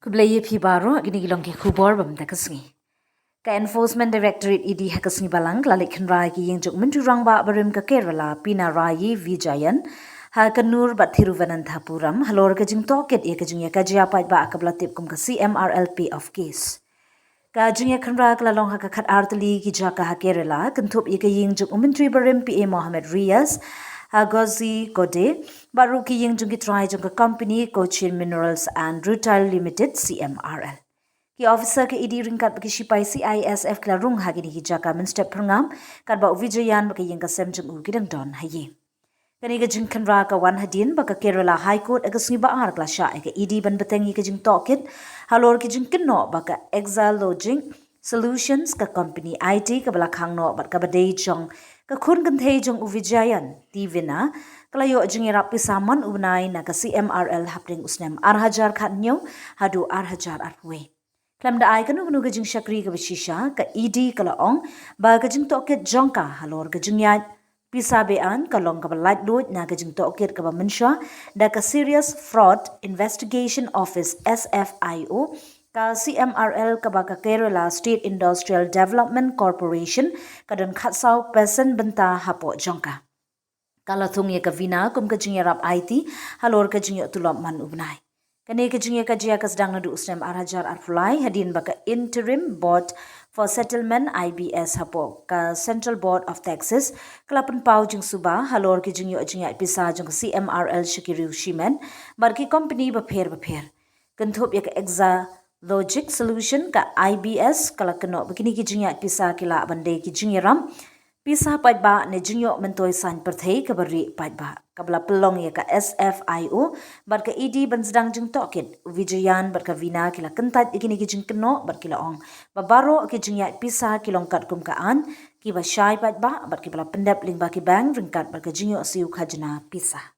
Kublai phi baro gini gilong ke khubor bam da kasngi. Ka Enforcement Directorate ED hakasngi balang lalik khynra ki yingjuk Myntri rangba barim ka Kerela Pinarayi Vijayan ha kanur bat Thiruvananthapuram halor ka jing toket e ka jing ya ka jia pai ba akabla tip kum ka CMRLP of case. Ka jing ya khynra ka lalong ha ka khat artali ki jaka ha Kerela kantup e ka yingjuk Myntri barim PA Mohammed Riaz Gozi Gode, Baruki Ying Jungi Try Junga Company, Cochin Minerals and Retail Limited, CMRL. Ki officer ke idi ringkat bagi sipai CISF kla rung hagini hijaka minstep perngam, kat ba Vijayan bagi yang kasem jung ugidang don haye. Kani ka jing kanra ka wan hadin baka Kerala High Court agus ngi baar kla sya ka idi ban betengi ka jing tokit, halor ki jing kenno baka Exile Lodging Solutions ka company IT ka belakang no bat ka badai jong ka khun kan thei jong u Vijayan divina kalayo jing irap pisaman ubnai na ka CMRL hapring usnem arhajar khatnyo hadu arhajar arwe klam da ai kanu gnu gajing shakri ka bishisha ka ED kala ong ba gajing toket jongka halor gajing ya pisabean kalong ka light load na gajing toket ka ba mensha da ka Serious Fraud Investigation Office SFIO ka CMRL ka baka Kerala State Industrial Development Corporation kadon khatsau pesen benta hapo jongka. Kala thungye ka vina kum ka jingya rap IT halor ka jingya tulop man ubnai. Kane ka jingya ka jia ka sedang nadu usnem arhajar arfulai hadin baka Interim Board for Settlement IBS hapo ka Central Board of Taxes kalapan pau jing suba halor ka jingya pisa jong CMRL shikiriu shimen barki company bapher. Kentup ya ka exa Logic Solution ka IBS kala keno begini ki jingya pisa kila bande ki jingyaram pisa paitba ne jingyo mentoi san perthei ka bari paitba kabla pelong ya ka SFIO bar ka ED ban sedang jing tokit Vijayan bar ka vina kila kentat begini ki jing keno bar kila ong babaro ki jingya pisa kilong kat kum kaan ki ba shai paitba bar ki bala pendap ling ba ki bank ringkat bar ka jingyo siu khajna pisa